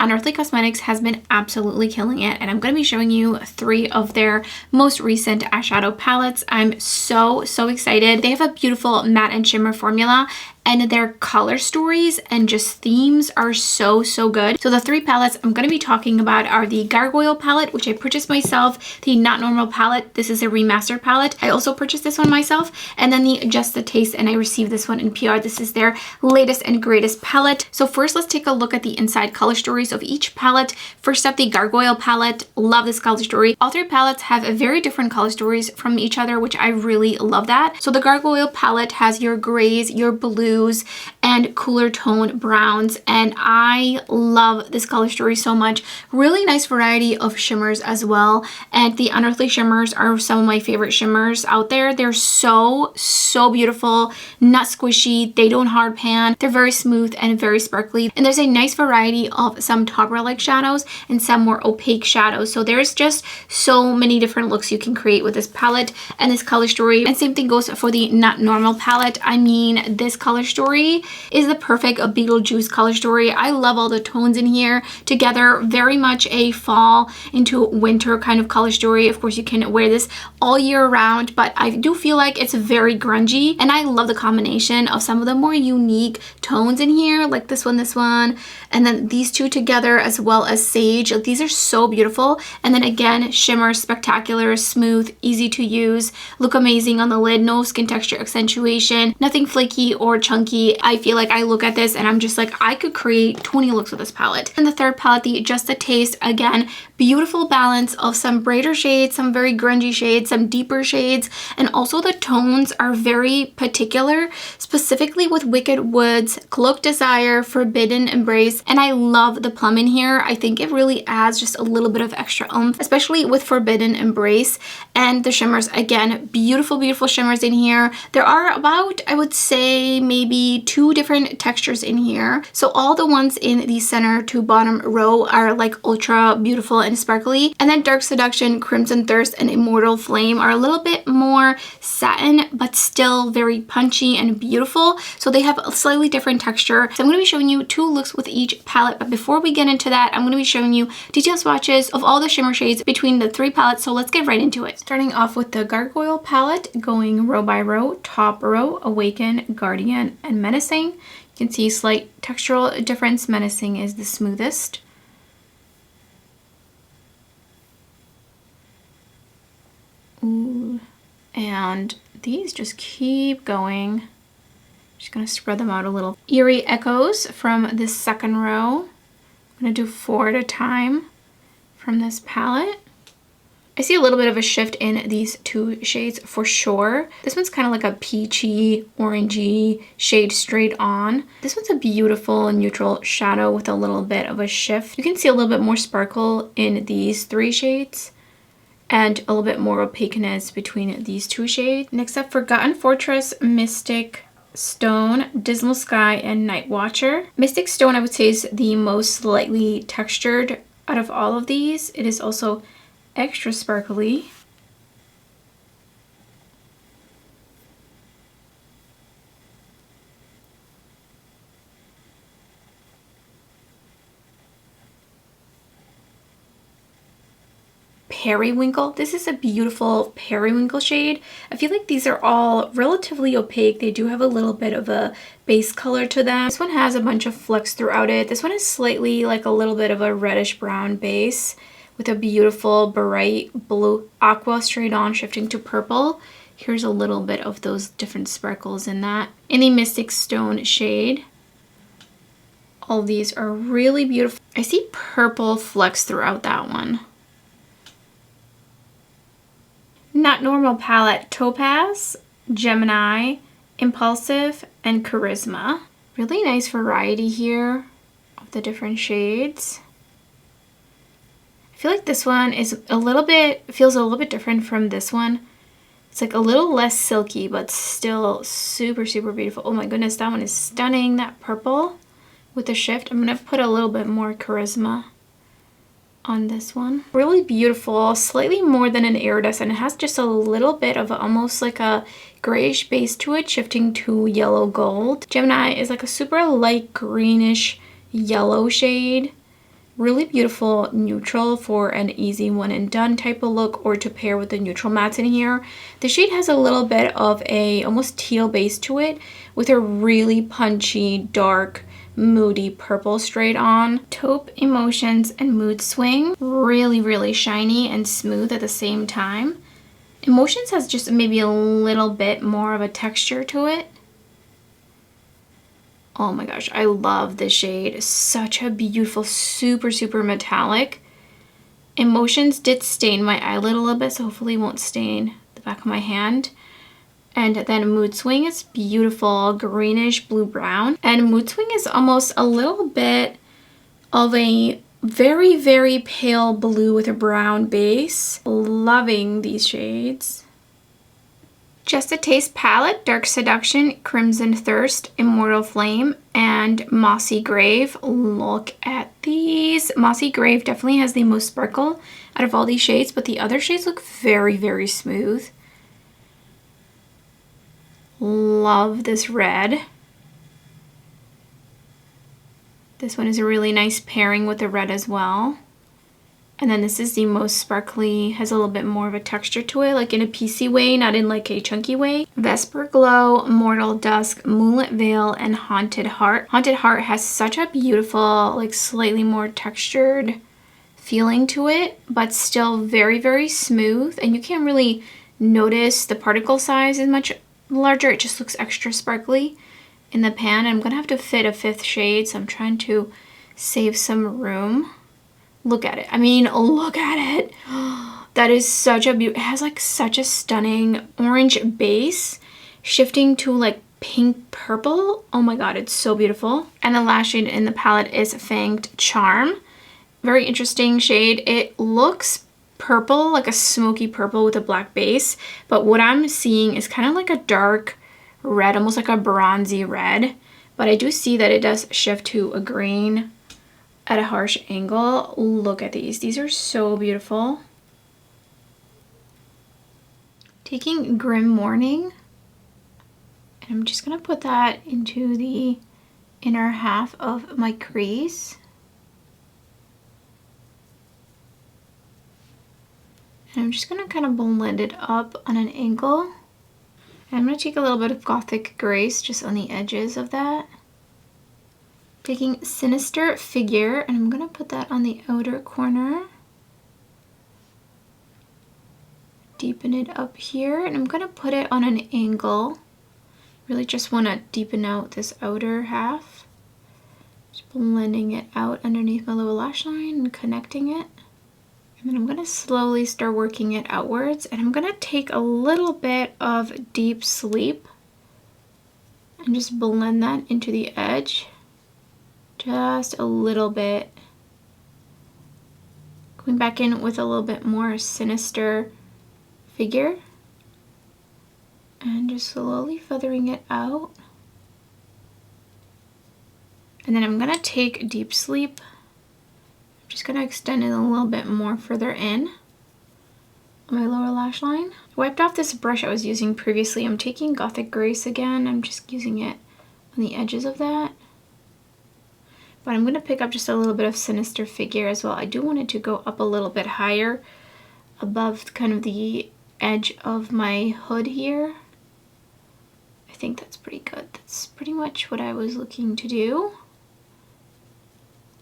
Unearthly Cosmetics has been absolutely killing it, and I'm going to be showing you 3 of their most recent eyeshadow palettes. I'm so excited. They have a beautiful matte and shimmer formula, and their color stories and just themes are so good. So the 3 palettes I'm going to be talking about are the Gargoyle palette, which I purchased myself, the Not Normal palette, this is a remastered palette, I also purchased this one myself, and then the Just the Taste, and I received this one in PR. This is their latest and greatest palette. So first, let's take a look at the inside color stories of each palette. First up, the Gargoyle palette. Love this color story. All 3 palettes have a very different color stories from each other, which I really love that. So the Gargoyle palette has your grays, your blues, and cooler tone browns, and I love this color story so much. Really nice variety of shimmers as well, and the Unearthly shimmers are some of my favorite shimmers out there. They're so beautiful, not squishy, they don't hard pan, they're very smooth and very sparkly, and there's a nice variety of some taupe like shadows and some more opaque shadows. So there's just so many different looks you can create with this palette and this color story. And same thing goes for the Not Normal palette. I mean, this color story is the perfect Beetlejuice color story. I love all the tones in here together. Very much a fall into winter kind of color story. Of course, you can wear this all year round, but I do feel like it's very grungy, and I love the combination of some of the more unique tones in here, like this one, and then these 2 together, as well as sage. Like, these are so beautiful. And then again, shimmer, spectacular, smooth, easy to use, look amazing on the lid, no skin texture accentuation, nothing flaky or chunky. I feel like I look at this and I'm just like, I could create 20 looks with this palette. And the third palette, the Just the Taste, again, beautiful balance of some brighter shades, some very grungy shades, some deeper shades, and also the tones are very particular, specifically with Wicked Woods, Cloak Desire, Forbidden Embrace, and I love the plum in here. I think it really adds just a little bit of extra oomph, especially with Forbidden Embrace. And the shimmers, again, beautiful shimmers in here. There are about, I would say, maybe 2 different textures in here. So all the ones in the center to bottom row are like ultra beautiful and sparkly, and then Dark Seduction, Crimson Thirst, and Immortal Flame are a little bit more satin, but still very punchy and beautiful. So they have a slightly different texture. So I'm going to be showing you 2 looks with each palette, but before we get into that, I'm going to be showing you detailed swatches of all the shimmer shades between the 3 palettes. So let's get right into it. Starting off with the Gargoyle palette, going row by row. Top row, Awaken, Guardian, and Menacing. You can see slight textural difference. Menacing is the smoothest. Ooh. And these just keep going. Just gonna spread them out a little. Eerie Echoes from this second row. I'm gonna do 4 at a time from this palette. I see a little bit of a shift in these 2 shades for sure. This one's kind of like a peachy, orangey shade straight on. This one's a beautiful neutral shadow with a little bit of a shift. You can see a little bit more sparkle in these 3 shades and a little bit more opaqueness between these 2 shades. Next up, Forgotten Fortress, Mystic Stone, Dismal Sky, and Night Watcher. Mystic Stone, I would say, is the most lightly textured out of all of these. It is also extra sparkly. Periwinkle. This is a beautiful periwinkle shade. I feel like these are all relatively opaque. They do have a little bit of a base color to them. This one has a bunch of flecks throughout it. This one is slightly like a little bit of a reddish brown base with a beautiful bright blue aqua straight on shifting to purple. Here's a little bit of those different sparkles in that. In the Mystic Stone shade, all these are really beautiful. I see purple flecks throughout that one. Not Normal palette, Topaz, Gemini, Impulsive, and Charisma. Really nice variety here of the different shades. I feel like this one is feels a little bit different from this one. It's like a little less silky, but still super beautiful. Oh my goodness, that one is stunning. That purple with the shift. I'm gonna put a little bit more Charisma on this one. Really beautiful, slightly more than an iridescent. It has just a little bit of almost like a grayish base to it, shifting to yellow gold. Gemini is like a super light greenish yellow shade. Really beautiful neutral for an easy one and done type of look, or to pair with the neutral mattes in here. The shade has a little bit of a almost teal base to it with a really punchy, dark, moody purple straight on. Taupe Emotions and Mood Swing. Really, really shiny and smooth at the same time. Emotions has just maybe a little bit more of a texture to it. Oh my gosh, I love this shade. Such a beautiful, super, super metallic. Emotions did stain my eyelid a little bit, so hopefully it won't stain the back of my hand. And then Mood Swing is beautiful, greenish blue-brown. And Mood Swing is almost a little bit of a very, very pale blue with a brown base. Loving these shades. Just a Taste palette, Dark Seduction, Crimson Thirst, Immortal Flame, and Mossy Grave. Look at these. Mossy Grave definitely has the most sparkle out of all these shades, but the other shades look very, very smooth. Love this red. This one is a really nice pairing with the red as well. And then this is the most sparkly, has a little bit more of a texture to it, like in a piecey way, not in like a chunky way. Vesper Glow, Mortal Dusk, Moonlit Veil, and Haunted Heart. Haunted Heart has such a beautiful, like slightly more textured feeling to it, but still very, very smooth. And you can't really notice the particle size is much larger. It just looks extra sparkly in the pan. I'm gonna have to fit a 5th shade, so I'm trying to save some room. Look at it. I mean, look at it. That is such a beauty. It has like such a stunning orange base shifting to like pink purple. Oh my god, it's so beautiful. And the last shade in the palette is Fanged Charm. Very interesting shade. It looks purple, like a smoky purple with a black base, but what I'm seeing is kind of like a dark red, almost like a bronzy red. But I do see that it does shift to a green at a harsh angle. Look at these. These are so beautiful. Taking Grim Morning, and I'm just gonna put that into the inner half of my crease. And I'm just gonna kind of blend it up on an angle. And I'm gonna take a little bit of Gothic Grace just on the edges of that. Taking Sinister Figure, and I'm gonna put that on the outer corner. Deepen it up here, and I'm gonna put it on an angle. Really just wanna deepen out this outer half. Just blending it out underneath my lower lash line and connecting it. And then I'm gonna slowly start working it outwards, and I'm gonna take a little bit of Deep Sleep and just blend that into the edge. Just a little bit. Going back in with a little bit more Sinister Figure. And just slowly feathering it out. And then I'm gonna take Deep Sleep. I'm just gonna extend it a little bit more further in on my lower lash line. I wiped off this brush I was using previously. I'm taking Gothic Grace again. I'm just using it on the edges of that. But I'm going to pick up just a little bit of Sinister Figure as well. I do want it to go up a little bit higher above kind of the edge of my hood here. I think that's pretty good. That's pretty much what I was looking to do.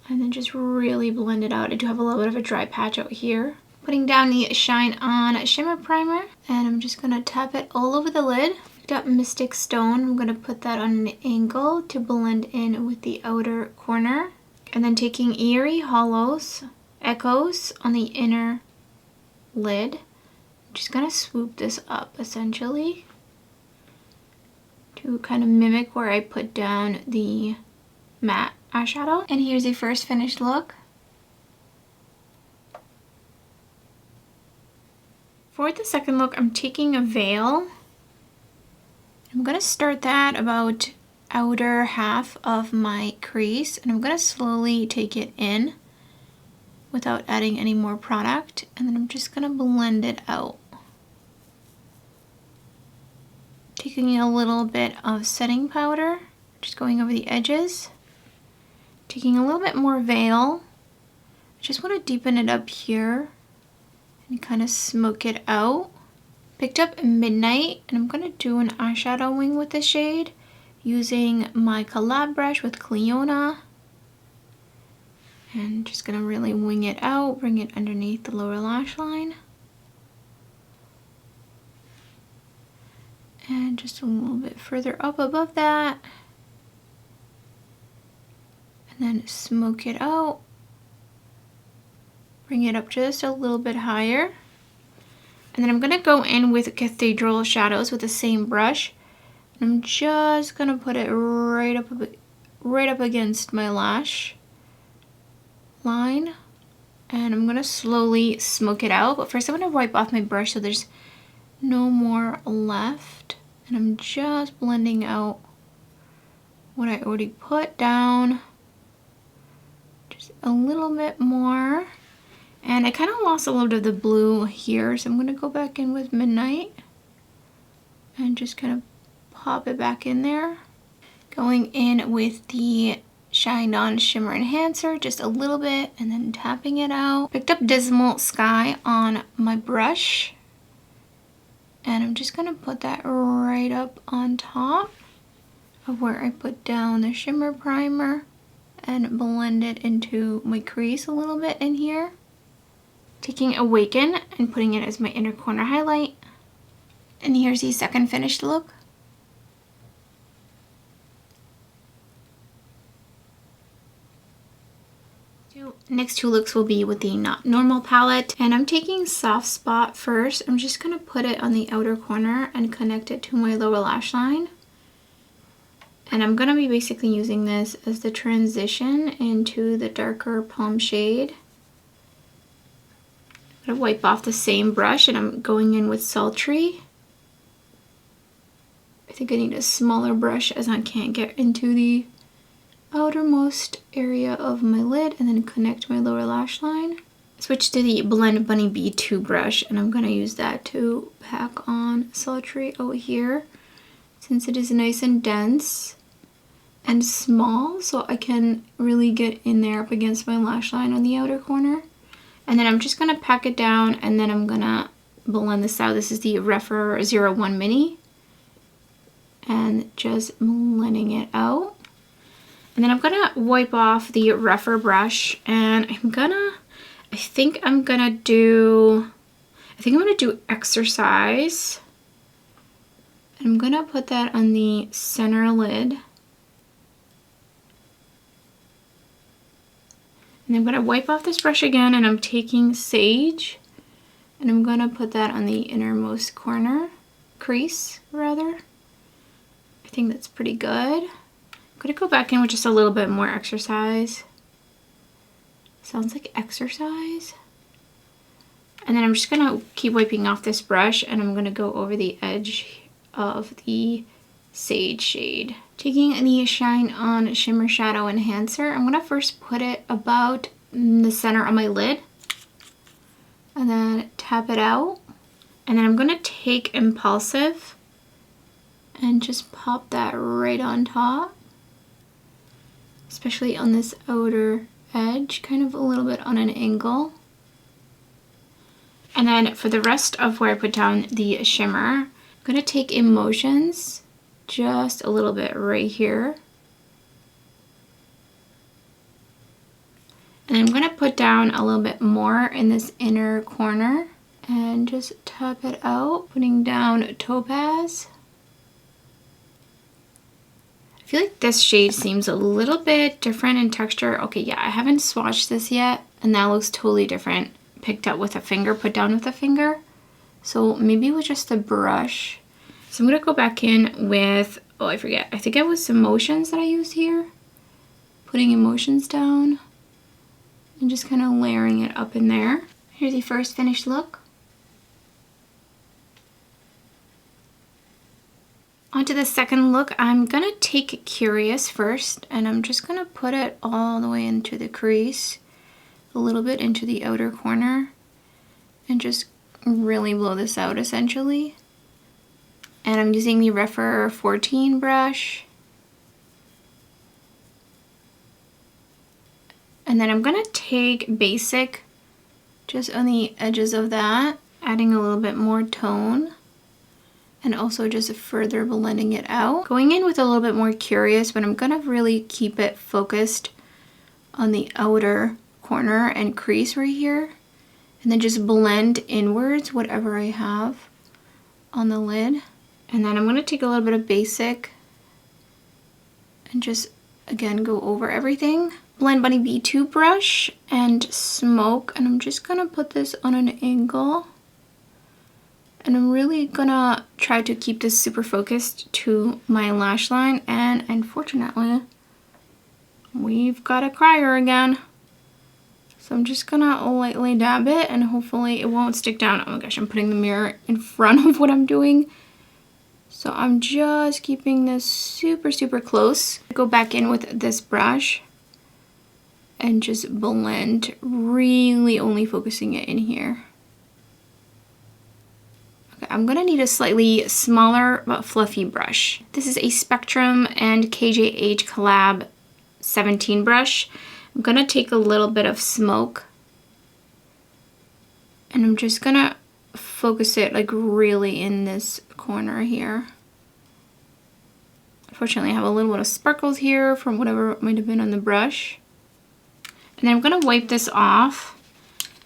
And then just really blend it out. I do have a little bit of a dry patch out here. Putting down the Shine On Shimmer Primer, and I'm just going to tap it all over the lid. Picked up Mystic Stone. I'm going to put that on an angle to blend in with the outer corner. And then taking Eerie Hollows, Echoes on the inner lid. I'm just going to swoop this up essentially to kind of mimic where I put down the matte eyeshadow. And here's the first finished look. For the second look, I'm taking a veil. I'm going to start that about outer half of my crease, and I'm going to slowly take it in without adding any more product, and then I'm just going to blend it out. Taking a little bit of setting powder, just going over the edges. Taking a little bit more veil Just want to deepen it up here and kind of smoke it out. Picked up Midnight, and I'm going to do an eyeshadow wing with this shade using my collab brush with Clionadh. And just going to really wing it out, bring it underneath the lower lash line. And just a little bit further up above that. And then smoke it out. Bring it up just a little bit higher. And then I'm going to go in with Cathedral Shadows with the same brush. And I'm just going to put it right up against my lash line. And I'm going to slowly smoke it out. But first I'm going to wipe off my brush so there's no more left. And I'm just blending out what I already put down. Just a little bit more. And I kind of lost a little bit of the blue here, so I'm going to go back in with Midnight and just kind of pop it back in there. Going in with the Shine On Shimmer Enhancer, just a little bit, and then tapping it out. Picked up Dismal Sky on my brush, and I'm just going to put that right up on top of where I put down the shimmer primer and blend it into my crease a little bit in here. Taking Awaken and putting it as my inner corner highlight. And here's the second finished look. Next two looks will be with the Not Normal palette. And I'm taking Soft Spot first. I'm just going to put it on the outer corner and connect it to my lower lash line. And I'm going to be basically using this as the transition into the darker plum shade. I'm going to wipe off the same brush and I'm going in with Sultry. I think I need a smaller brush as I can't get into the outermost area of my lid and then connect my lower lash line. Switch to the Blend Bunny B2 brush and I'm going to use that to pack on Sultry out here since it is nice and dense and small, so I can really get in there up against my lash line on the outer corner. And then I'm just going to pack it down and then I'm going to blend this out. This is the Refer 01 Mini. And just blending it out. And then I'm going to wipe off the Refer brush and I think I'm going to do Exercise. I'm going to put that on the center lid. And I'm going to wipe off this brush again and I'm taking Sage and I'm going to put that on the innermost corner, crease rather. I think that's pretty good. I'm going to go back in with just a little bit more Exercise. Sounds like Exercise. And then I'm just going to keep wiping off this brush and I'm going to go over the edge of the Sage shade. Taking the Shine On Shimmer Shadow Enhancer, I'm going to first put it about in the center of my lid and then tap it out. And then I'm going to take Impulsive and just pop that right on top, especially on this outer edge, kind of a little bit on an angle. And then for the rest of where I put down the shimmer, I'm going to take Emotions just a little bit right here. And I'm going to put down a little bit more in this inner corner and just tap it out, putting down Topaz. I feel like this shade seems a little bit different in texture. Okay, yeah, I haven't swatched this yet and that looks totally different. Picked up with a finger, put down with a finger. So maybe with just a brush. So I'm going to go back in with, oh, I forget. I think it was Emotions that I used here. Putting Emotions down and just kind of layering it up in there. Here's the first finished look. Onto the second look, I'm going to take Curious first and I'm just going to put it all the way into the crease, a little bit into the outer corner and just really blow this out essentially. And I'm using the Refer 14 brush. And then I'm gonna take Basic just on the edges of that, adding a little bit more tone. And also just further blending it out. Going in with a little bit more Curious, but I'm gonna really keep it focused on the outer corner and crease right here. And then just blend inwards whatever I have on the lid. And then I'm gonna take a little bit of Basic and just, again, go over everything. Blend Bunny B2 brush and Smoke, and I'm just gonna put this on an angle. And I'm really gonna try to keep this super focused to my lash line, and unfortunately, we've got a crier again. So I'm just gonna lightly dab it and hopefully it won't stick down. Oh my gosh, I'm putting the mirror in front of what I'm doing. So I'm just keeping this super, super close. Go back in with this brush and just blend, really only focusing it in here. I'm gonna need a slightly smaller but fluffy brush. This is a Spectrum and KJH collab 17 brush. I'm gonna take a little bit of Smoke and I'm just gonna focus it like really in this corner here. Unfortunately, I have a little bit of sparkles here from whatever might have been on the brush. And then I'm gonna wipe this off.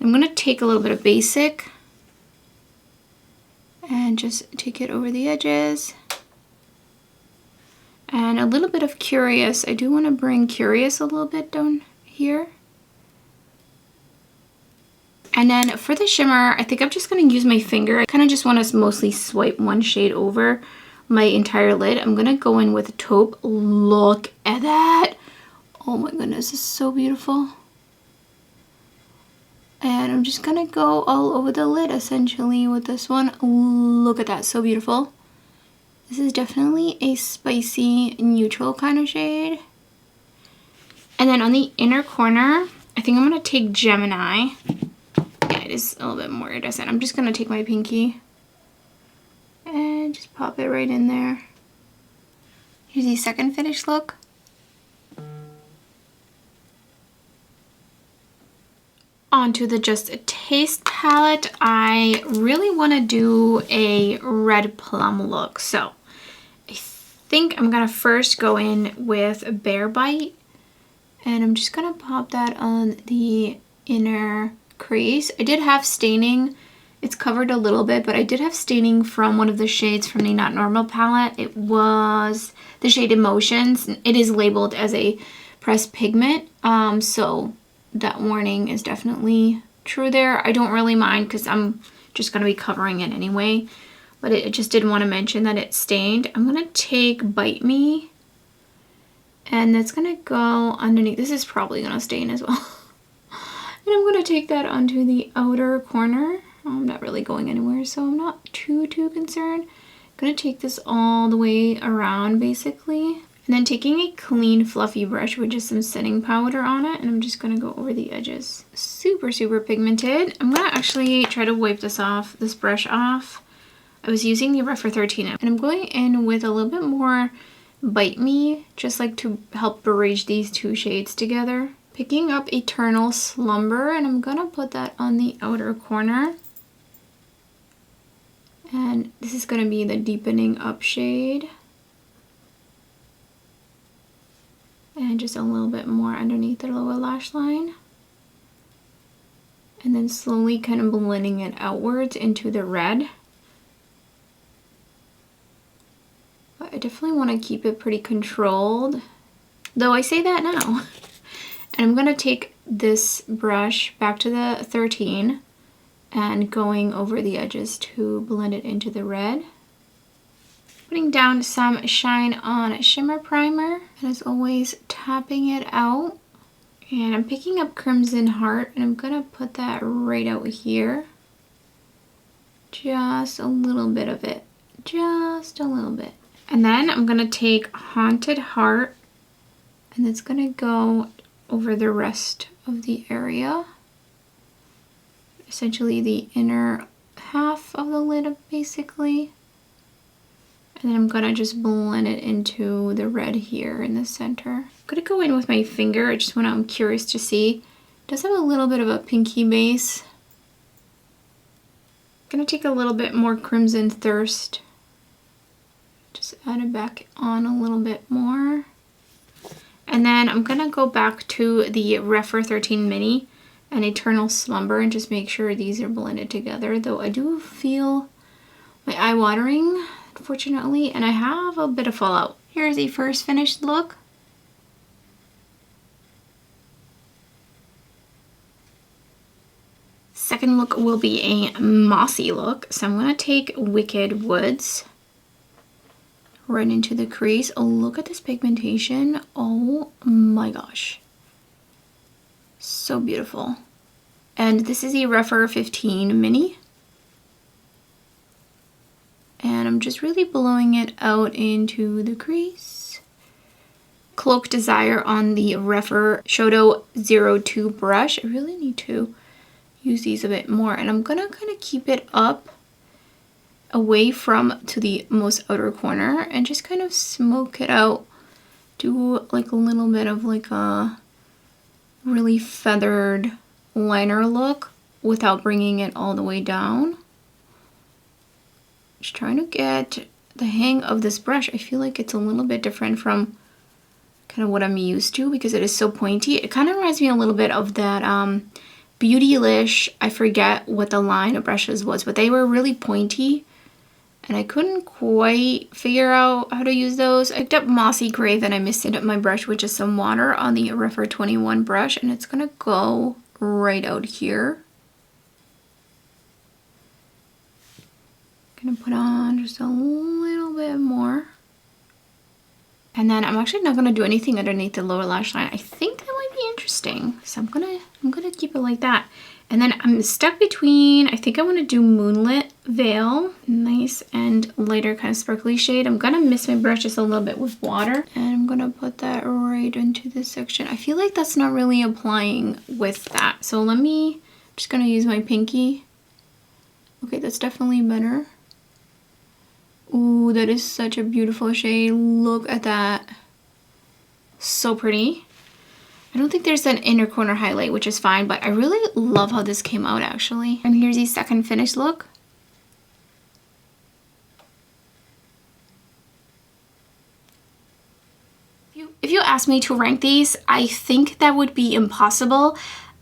I'm gonna take a little bit of Basic and just take it over the edges. And a little bit of Curious. I do want to bring Curious a little bit down here. And then for the shimmer, I think I'm just going to use my finger. I kind of just want to mostly swipe one shade over my entire lid. I'm going to go in with Taupe. Look at that. Oh my goodness, it's so beautiful. And I'm just gonna go all over the lid essentially with this one. Look at that, so beautiful. This is definitely a spicy neutral kind of shade. And then on the inner corner, I think I'm gonna take Gemini. Yeah, it is a little bit more iridescent. I'm just gonna take my pinky and just pop it right in there. Here's the second finished look. Onto the Just a Taste palette. I really want to do a red plum look. So I think I'm going to first go in with Bear Bite. And I'm just going to pop that on the inner crease. I did have staining. It's covered a little bit, but I did have staining from one of the shades from the Not Normal palette. It was the shade Emotions. It is labeled as a pressed pigment. So that warning is definitely true there. I don't really mind because I'm just going to be covering it anyway. But I just did want to mention that it's stained. I'm going to take Bite Me. And that's going to go underneath. This is probably going to stain as well. And I'm going to take that onto the outer corner. I'm not really going anywhere, so I'm not too concerned. I'm going to take this all the way around basically. And then taking a clean fluffy brush with just some setting powder on it, and I'm just going to go over the edges. Super, super pigmented. I'm going to actually try to wipe this brush off. I was using the Rephr 13, and I'm going in with a little bit more Bite Me, just like to help bridge these two shades together. Picking up Eternal Slumber, and I'm going to put that on the outer corner. And this is going to be the Deepening Up shade. And just a little bit more underneath the lower lash line. And then slowly kind of blending it outwards into the red. But I definitely want to keep it pretty controlled. Though I say that now. And I'm going to take this brush back to the 13 and going over the edges to blend it into the red. Putting down some Shine On Shimmer Primer, and as always, tapping it out. And I'm picking up Crimson Heart, and I'm gonna put that right out here. Just a little bit of it, just a little bit. And then I'm gonna take Haunted Heart, and it's gonna go over the rest of the area. Essentially the inner half of the lid, basically. And then I'm gonna just blend it into the red here in the center. I'm gonna go in with my finger. I'm curious to see. It does have a little bit of a pinky base. I'm gonna take a little bit more Crimson Thirst. Just add it back on a little bit more. And then I'm gonna go back to the Refer 13 Mini and Eternal Slumber and just make sure these are blended together. Though I do feel my eye watering, unfortunately, and I have a bit of fallout. Here's the first finished look. Second look will be a mossy look. So I'm gonna take Wicked Woods right into the crease. Oh, look at this pigmentation. Oh my gosh. So beautiful. And this is a Refer 15 Mini. And I'm just really blowing it out into the crease. Cloak Desire on the Refer Shoto 02 brush. I really need to use these a bit more. And I'm gonna kind of keep it up away from to the most outer corner and just kind of smoke it out. Do like a little bit of like a really feathered liner look without bringing it all the way down. Just trying to get the hang of this brush. I feel like it's a little bit different from kind of what I'm used to because it is so pointy. It kind of reminds me a little bit of that Beautelish, I forget what the line of brushes was, but they were really pointy and I couldn't quite figure out how to use those. I picked up Mossy Gray, then I misted up my brush with just some water on the Refer 21 brush, and it's gonna go right out here. Gonna put on just a little bit more. And then I'm actually not gonna do anything underneath the lower lash line. I think that might be interesting. So I'm gonna keep it like that. And then I'm stuck between, I think I wanna do Moonlit Veil. Nice and lighter kind of sparkly shade. I'm gonna mist my brush just a little bit with water. And I'm gonna put that right into this section. I feel like that's not really applying with that. So I'm just gonna use my pinky. Okay, that's definitely better. Ooh, that is such a beautiful shade. Look at that. So pretty. I don't think there's an inner corner highlight, which is fine, but I really love how this came out actually. And here's the second finished look. If you ask me to rank these, I think that would be impossible.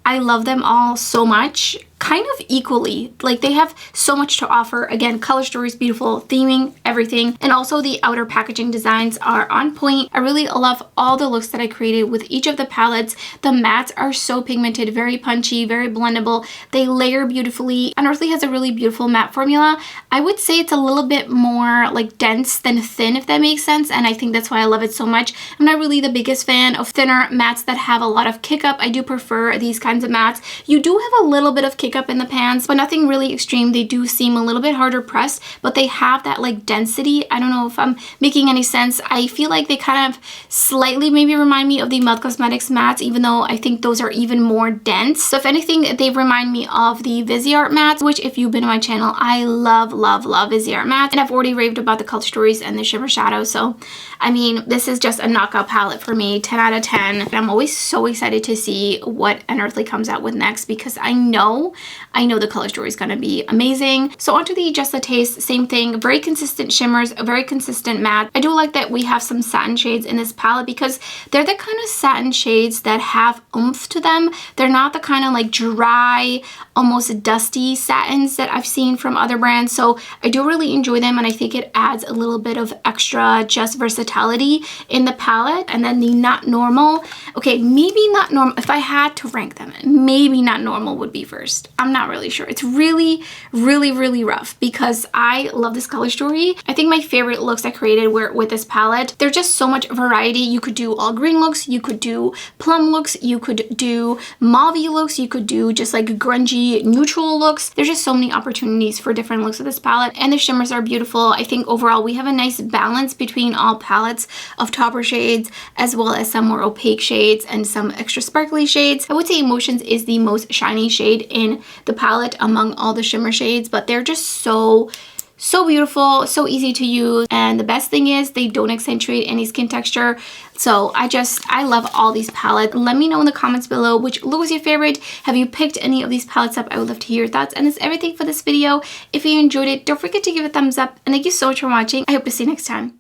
I love them all so much, kind of equally. Like, they have so much to offer. Again, color story is beautiful, theming, everything. And also the outer packaging designs are on point. I really love all the looks that I created with each of the palettes. The mattes are so pigmented, very punchy, very blendable. They layer beautifully. Unearthly has a really beautiful matte formula. I would say it's a little bit more like dense than thin, if that makes sense. And I think that's why I love it so much. I'm not really the biggest fan of thinner mattes that have a lot of kick up. I do prefer these kinds of mattes. You do have a little bit of kick up in the pans, but nothing really extreme. They do seem a little bit harder pressed, but they have that like density. I don't know if I'm making any sense. I feel like they kind of slightly maybe remind me of the Melt Cosmetics mattes, even though I think those are even more dense. So if anything, they remind me of the Viseart mattes, which if you've been on my channel, I love, love, love Viseart mattes. And I've already raved about the color stories and the shimmer shadows. So, I mean, this is just a knockout palette for me, 10 out of 10. And I'm always so excited to see what Unearthly comes out with next because I know the color story is going to be amazing. So onto the Just the Taste, same thing, very consistent shimmers, a very consistent matte. I do like that we have some satin shades in this palette because they're the kind of satin shades that have oomph to them. They're not the kind of like dry, almost dusty satins that I've seen from other brands. So I do really enjoy them, and I think it adds a little bit of extra just versatility in the palette. And then the Not Normal, okay, maybe Not Normal, if I had to rank them, maybe Not Normal would be first. I'm not really sure. It's really, really, really rough because I love this color story. I think my favorite looks I created were with this palette. There's just so much variety. You could do all green looks, you could do plum looks, you could do mauve looks, you could do just like grungy neutral looks. There's just so many opportunities for different looks of this palette, and the shimmers are beautiful. I think overall we have a nice balance between all palettes of topper shades as well as some more opaque shades and some extra sparkly shades. I would say Emotions is the most shiny shade in the palette among all the shimmer shades, but they're just so So beautiful, so easy to use, and the best thing is they don't accentuate any skin texture. So I love all these palettes. Let me know in the comments below which look was your favorite. Have you picked any of these palettes up? I would love to hear your thoughts. And that's everything for this video. If you enjoyed it, don't forget to give it a thumbs up. And thank you so much for watching. I hope to see you next time.